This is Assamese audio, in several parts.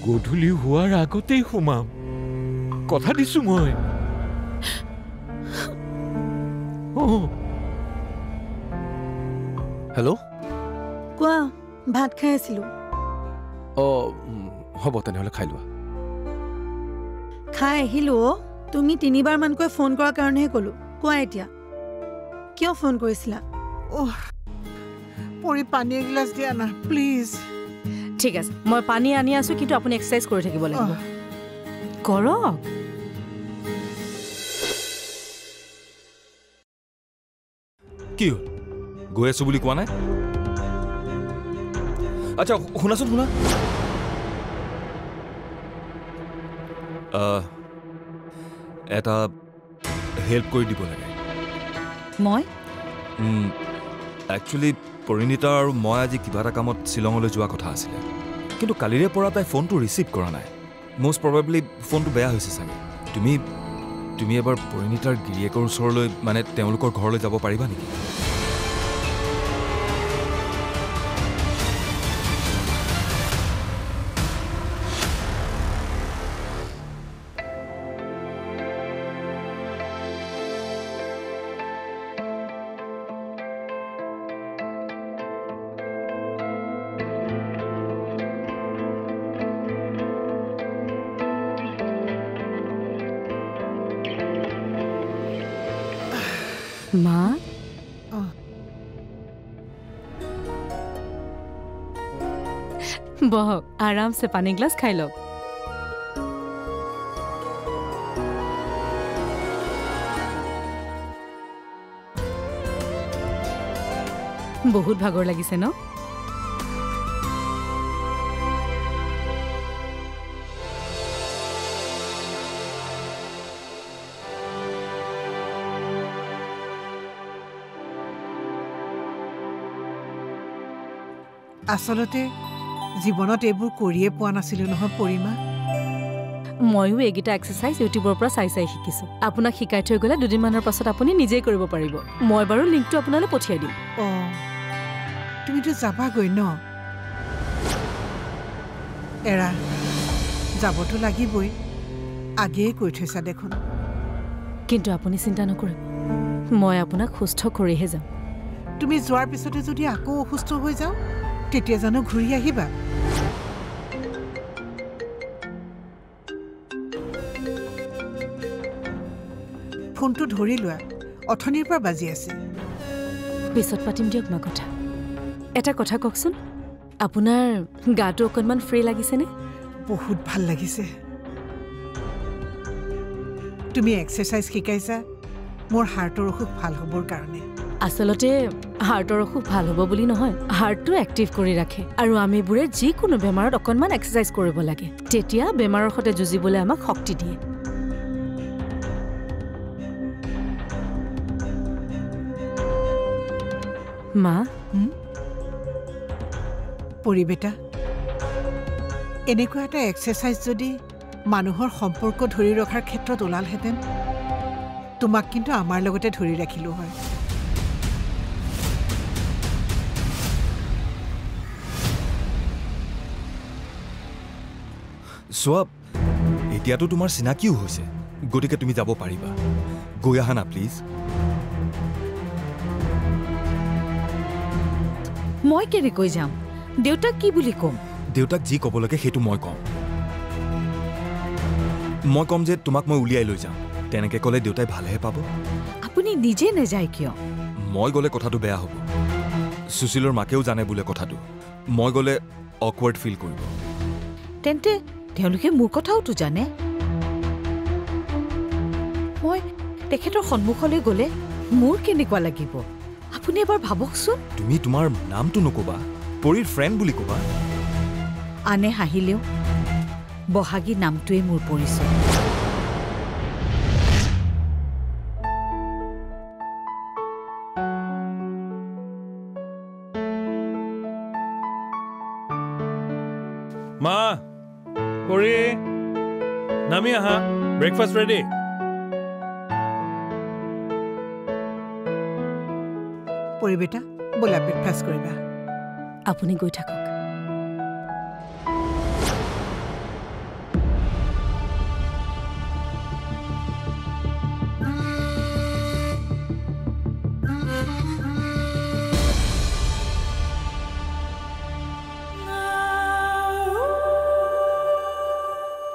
গধূলি হোৱাৰ আগতেই সোমাম কথা দিছো মই হেল্ল' কোৱা ভাত খাই আছিলো হ'ব তেনেহ'লে খাই লোৱা খাই আহিলো তুমি 3বাৰ মানকৈ ফোন কৰাৰ কাৰণেহে ক'লো কোৱা এতিয়া কিয় ফোন কৰিছিলা পৰি পানী এগিলাছ দিয়া না প্লিজ ঠিক আছে মই পানী আনি আছো কিন্তু আপুনি এক্সাৰসাইজ কৰি থাকিব লাগিব কৰক কি হ'ল গৈ আছো বুলি কোৱা নাই আচ্ছা শুনাচোন শুনা এটা হেল্প কৰি দিব লাগে মই একচুৱেলি পৰিণীতা আৰু মই আজি কিবা এটা কামত শ্বিলঙলৈ যোৱা কথা আছিলে কিন্তু কালিৰে পৰা তাই ফোনটো ৰিচিভ কৰা নাই মষ্ট প্ৰবেবলি ফোনটো বেয়া হৈছে চাগে তুমি এবাৰ পৰিণীতাৰ গিৰিয়েকৰ ওচৰলৈ মানে তেওঁলোকৰ ঘৰলৈ যাব পাৰিবা নেকি মা বহক আৰামছে পানী গ্লাছ খাই লওক বহুত ভাগৰ লাগিছে ন আচলতে জীৱনত এইবোৰ কৰিয়ে পোৱা নাছিলো নহয় পৰিমা ময়ো এইকেইটা এক্সাৰসাইজ ইউটিউবৰ পৰা চাই শিকিছো আপোনাক শিকাই থৈ গ'লে দুদিনমানৰ পাছত আপুনি নিজেই কৰিব পাৰিব মই বাৰু লিংকটো আপোনালৈ পঠিয়াই দিম তুমিতো যাবাগৈ ন এৰা যাবতো লাগিবই আগেয়ে কৈ থৈছা দেখোন কিন্তু আপুনি চিন্তা নকৰিব মই আপোনাক সুস্থ কৰিহে যাম তুমি যোৱাৰ পিছতে যদি আকৌ অসুস্থ হৈ যাও তেতিয়া জানো ঘূৰি আহিবা ফোনটো ধৰি লোৱা অথনিৰ পৰা বাজি আছে পিছত পাতিম দিয়ক মা কথা এটা কথা কওকচোন আপোনাৰ গাটো অকণমান ফ্ৰী লাগিছেনে বহুত ভাল লাগিছে তুমি এক্সাৰসাইজ শিকাইছা মোৰ হাৰ্টৰ অসুখ ভাল হ'বৰ কাৰণে আচলতে হাৰ্টৰ অসুখ ভাল হ'ব বুলি নহয় হাৰ্টটো এক্টিভ কৰি ৰাখে আৰু আমিবোৰে যিকোনো বেমাৰত অকণমান এক্সাৰসাইজ কৰিব লাগে তেতিয়া বেমাৰৰ সৈতে যুঁজিবলৈ আমাক শক্তি দিয়ে মা পৰি বেটা এনেকুৱা এটা এক্সাৰসাইজ যদি মানুহৰ সম্পৰ্ক ধৰি ৰখাৰ ক্ষেত্ৰত ওলালহেঁতেন তোমাক কিন্তু আমাৰ লগতে ধৰি ৰাখিলো হয় সোৱা এতিয়াতো তোমাৰ চিনাকিও হৈছে গতিকে তুমি যাব পাৰিবা গৈ আহা না প্লিজ মই কেনেকৈ যাম দেউতাক কি বুলি ক'ম দেউতাক যি ক'ব লাগে সেইটো মই ক'ম যে তোমাক মই উলিয়াই লৈ যাম তেনেকৈ ক'লে দেউতাই ভালেহে পাব আপুনি নিজে নেযায় কিয় মই গ'লে কথাটো বেয়া হ'ব সুশীলৰ মাকেও জানে বোলে কথাটো মই গ'লে অকৱাৰ্ড ফিল কৰিব তেন্তে তেওঁলোকে মোৰ কথাওতো জানে মই তেখেতৰ সন্মুখলৈ গ'লে মোৰ কেনেকুৱা লাগিব আপুনি এবাৰ ভাবকচোন তুমি তোমাৰ নামটো নকবা পৰিৰ ফ্ৰেণ্ড বুলি ক'বা আনে হাঁহিলেও বহাগী নামটোৱে মোৰ পৰিচয় মা পৰি নামি আহা ব্ৰেকফাষ্ট ৰেডি পৰি বেটা ব'লা ব্ৰেকফাষ্ট কৰিবা আপুনি গৈ থাকক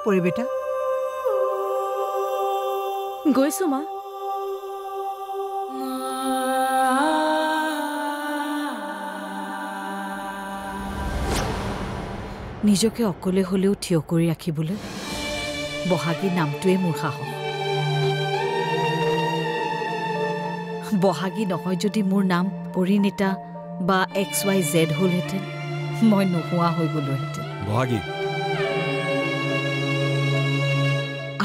পৰিবেটা গৈছো মা নিজকে অকলে হলেও থিয় কৰি ৰাখিবলৈ বহাগী নামটোৱে মোৰ সাহস বহাগী নহয় যদি মোৰ নাম পৰিণীতা বা XYZ হ'লহেঁতেন মই নোহোৱা হৈ গলোহেঁতেন বহাগী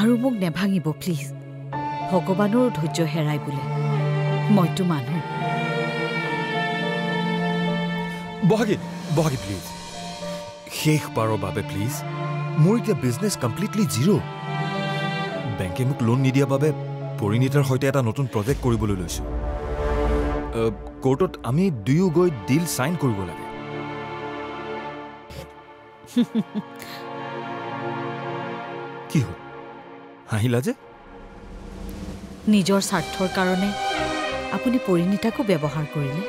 আৰু মোক নেভাঙিব প্লিজ ভগৱানৰ ধৈৰ্য হেৰাই বোলে মইতো মানুহ বহাগী বহাগী প্লিজ শেষবাৰৰ বাবে প্লিজ মোৰ এতিয়া বিজনেছ কমপ্লিটলি জিৰ' বেংকে মোক লোন নিদিয়াৰ বাবে পৰিণীতাৰ সৈতে এটা নতুন প্ৰজেক্ট কৰিবলৈ লৈছোঁ কোৰ্টত আমি দুয়ো গৈ ডিল চাইন কৰিব লাগে কি হ'ল হাঁহিলা যে নিজৰ স্বাৰ্থৰ কাৰণে আপুনি পৰিণীতাকো ব্যৱহাৰ কৰিলে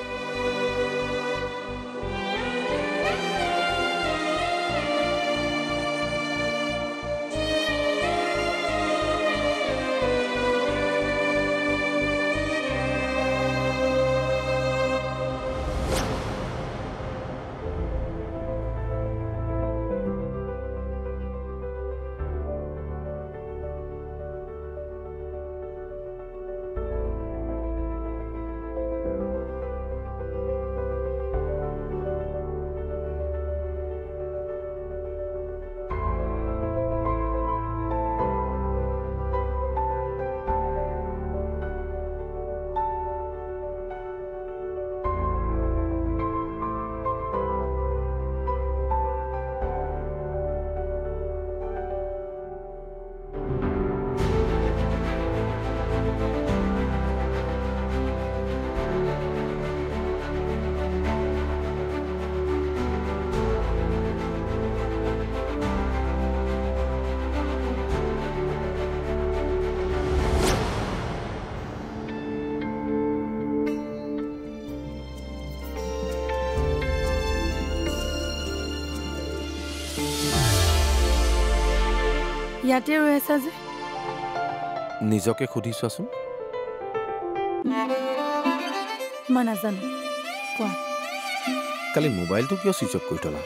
ইয়াতে ৰৈ আছা যে নিজকে সুধি চোৱাচোন মই নাজানো কোৱা কালি মোবাইলটো কিয় ছুইচ অফ কৰি থলা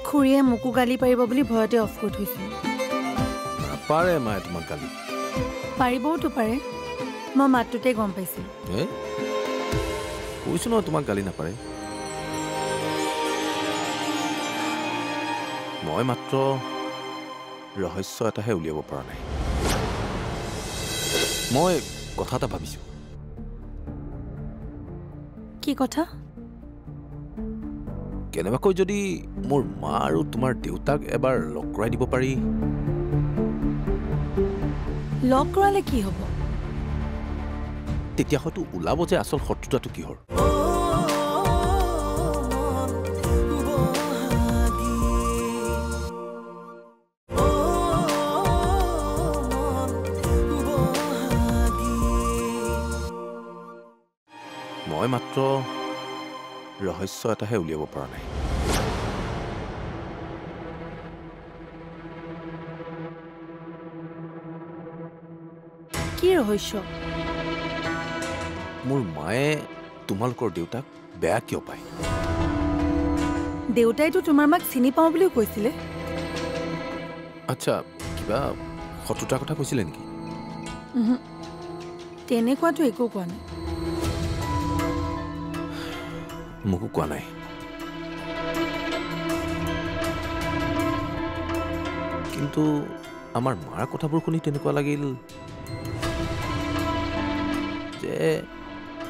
খুৰীয়ে মোকো গালি পাৰিব বুলি ভয়তে অফ কৰি থৈছিল নাপাৰে মায়ে তোমাক গালি পাৰিবওতো পাৰে মই মাতটোতে গম পাইছিলোঁ কৈছো নহয় তোমাক গালি নাপাৰে মই মাত্ৰ ৰহস্য এটাহে উলিয়াব পৰা নাই মই কথা এটা ভাবিছো কি কথা কেনেবাকৈ যদি মোৰ মা আৰু তোমাৰ দেউতাক এবাৰ লগ কৰাই দিব পাৰি লগ কৰালে কি হ'ব তেতিয়া হয়তো ওলাব যে আচল শত্ৰুতাটো কিহৰ মই মাত্ৰ ৰহস্য এটাহে উলিয়াব পৰা নাই কি ৰহস্য মোৰ মায়ে তোমালোকৰ দেউতাক বেয়া কিয় পায় দেউতাইতো তোমাৰ মাক চিনি পাওঁ বুলিও কৈছিলে আচ্ছা কিবা শত্ৰুতাৰ কথা কৈছিলে নেকি তেনেকুৱাতো একো কোৱা নাই মোকো কোৱা নাই কিন্তু আমাৰ মাৰ কথাবোৰ শুনি তেনেকুৱা লাগিল যে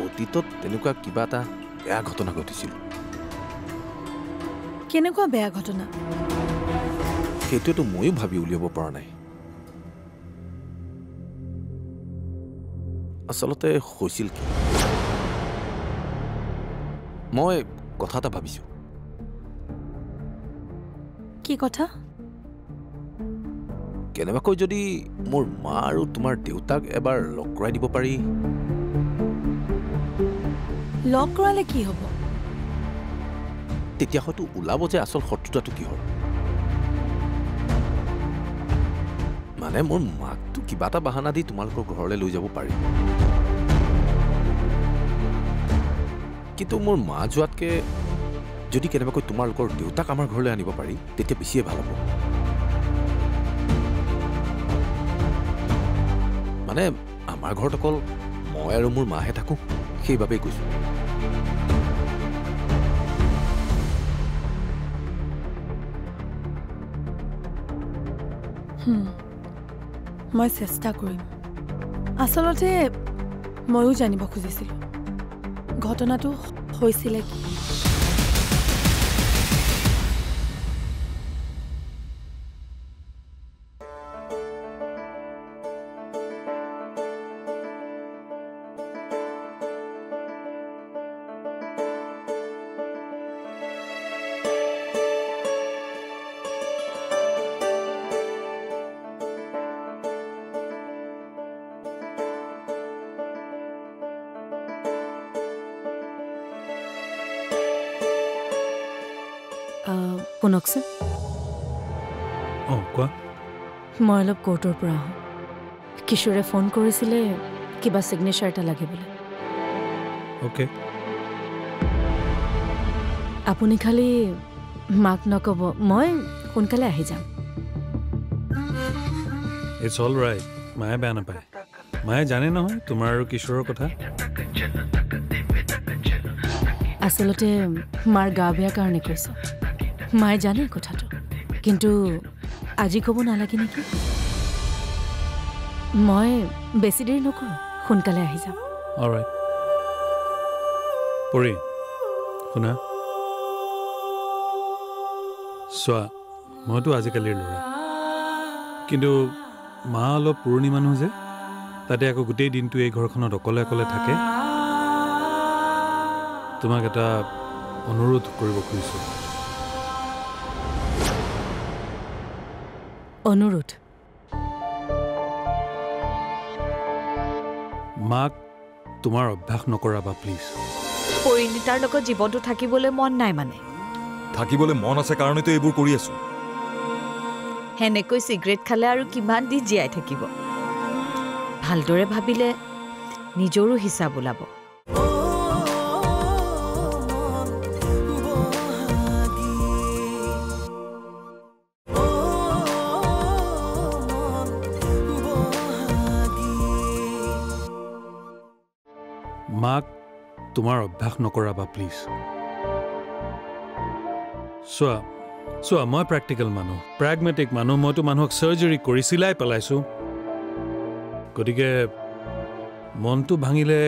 অতীতত তেনেকুৱা কিবা এটা বেয়া ঘটনা ঘটিছিল কেনেকুৱা বেয়া ঘটনা সেইটোৱেতো ময়ো ভাবি উলিয়াব পৰা নাই আচলতে হৈছিল কি মই কথা এটা ভাবিছো কি কথা কেনেবাকৈ যদি মোৰ মা আৰু তোমাৰ দেউতাক এবাৰ লগ কৰাই দিব পাৰি লগ কৰালে কি হ'ব তেতিয়া হয়তো ওলাব যে আচল শত্ৰুতাটো কিহৰ মানে মোৰ মাকটো কিবা এটা বাহানা দি তোমালোকৰ ঘৰলৈ লৈ যাব পাৰি, কিন্তু মোৰ মা যোৱাতকে যদি কেনেবাকৈ তোমালোকৰ দেউতাক আমাৰ ঘৰলৈ আনিব পাৰি তেতিয়া বেছিয়ে ভাল হ'ব। মানে আমাৰ ঘৰত অকল মই আৰু মোৰ মাহে থাকোঁ, সেইবাবেই কৈছোঁ। মই চেষ্টা কৰিম। আচলতে ময়ো জানিব খুজিছিলোঁ ঘটনাটো হৈছিলে কি। শুনকচোন, কোৱা। মই অলপ কোৰ্টৰ পৰা আহোঁ। কিশোৰে ফোন কৰিছিলে কিবা ছিগনেচাৰ এটা লাগে বোলে। অ'কে, আপুনি খালি মাক নক'ব, মই সোনকালে আহি যাম। ইটছ অল ৰাইট, মায়ে বেয়া নাপায়। মায়ে জানে নহয় তোমাৰ আৰু কিশোৰৰ কথা। আচলতে মাৰ গা বেয়া কাৰণে কৈছ। মায়ে জানে কথাটো, কিন্তু আজি ক'ব নালাগে নেকি? মই বেছি দেৰি নকৰোঁ, সোনকালে আহি যাম। অলৰাইট। পৰি শুনা, চোৱা মইতো আজিকালিৰ ল'ৰা, কিন্তু মা অলপ পুৰণি মানুহ যে, তাতে আকৌ গোটেই দিনটো এই ঘৰখনত অকলে অকলে থাকে। তোমাক এটা অনুৰোধ কৰিব খুজিছোঁ। অনুৰোধ? মাক তোমাৰ অভ্যাস নকৰাবা প্লিজ। পৰিণীতাৰ লগত জীৱনটো থাকিবলৈ মন নাই মানে? থাকিবলৈ মন আছে কাৰণেতো এইবোৰ কৰি আছো। সেনেকৈ চিগাৰেট খালে আৰু কিমান দিন জীয়াই থাকিব? ভালদৰে ভাবিলে নিজৰো হিচাপ ওলাব। মাক তোমাৰ অভ্যাস নকৰাবা প্লিজ। চোৱা মই প্ৰেক্টিকেল মানুহ, প্ৰেগমেটিক মানুহ। মইতো মানুহক চাৰ্জাৰী কৰি চিলাই পেলাইছোঁ, গতিকে মনটো ভাঙিলে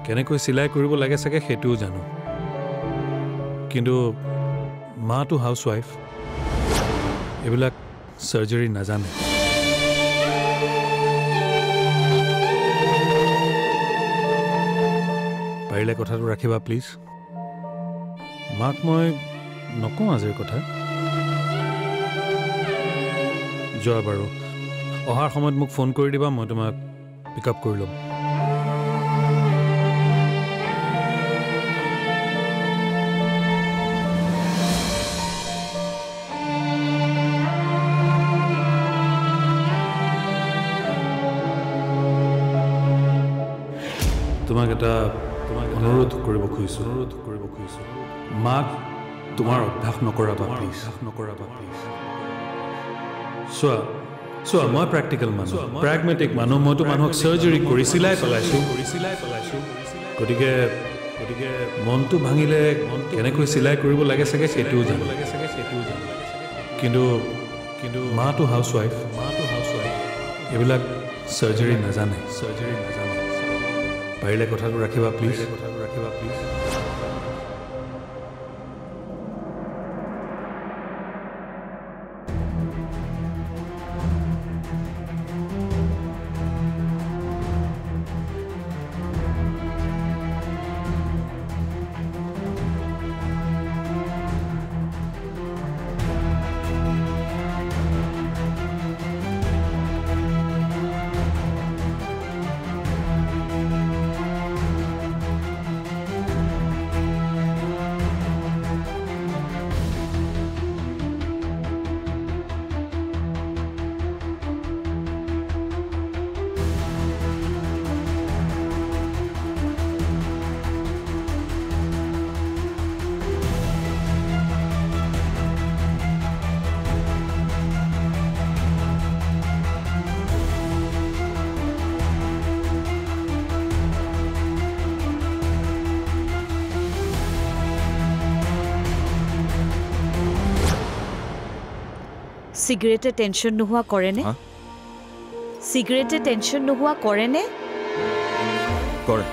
কেনেকৈ চিলাই কৰিব লাগে চাগে সেইটোও জানো। কিন্তু মাটো হাউচৱাইফ, এইবিলাক চাৰ্জাৰী নাজানে। পাৰিলে কথাটো ৰাখিবা প্লিজ। মাক মই নকওঁ আজিৰ কথা। যোৱা বাৰু, অহাৰ সময়ত মোক ফোন কৰি দিবা, মই তোমাক পিক আপ কৰি ল'ম। তোমাক এটা অনুৰোধ কৰিব খুজিছোঁ। মাক তোমাৰ অভ্যাস নকৰাবা প্লিজ। চোৱা মই প্ৰেক্টিকেল মানুহ, প্ৰেগমেটিক মানুহ। মইতো মানুহক চাৰ্জাৰী কৰি চিলাই পেলাইছোঁ, গতিকে মনটো ভাঙিলে কেনেকৈ চিলাই কৰিব লাগে চাগে সেইটোও জানো। কিন্তু মাটো হাউচৱাইফ, এইবিলাক চাৰ্জাৰী নাজানে। পাৰিলে কথাটো ৰাখিবা প্লিজ। চিগাৰেটে টেনশ্যন নোহোৱা কৰেনে হা? চিগাৰেটে টেনশ্যন নোহোৱা কৰেনে কৰে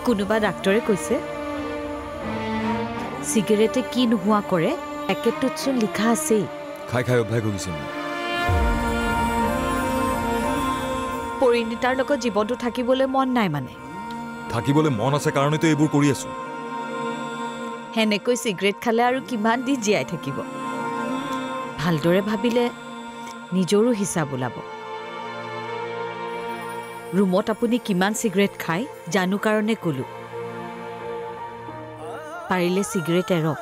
কোনোবা ডাক্তৰে কৈছে চিগাৰেটে কি নোহোৱা কৰে পেকেটটোত চোন লিখা আছেই খাই খাই অভ্যাস হৈ গৈছে মোৰ পৰিণীতাৰ লগত জীৱনটো থাকিবলৈ মন নাই মানে থাকিবলৈ মন আছে কাৰণেতো এইবোৰ কৰি আছো হেনেকৈ চিগাৰেট খালে আৰু কিমান দিন জীয়াই থাকিব ভালদৰে ভাবিলে নিজৰো হিচাপ ওলাব ৰুমত আপুনি কিমান চিগাৰেট খায় জানো কাৰণে ক'লো পাৰিলে চিগাৰেট এৰক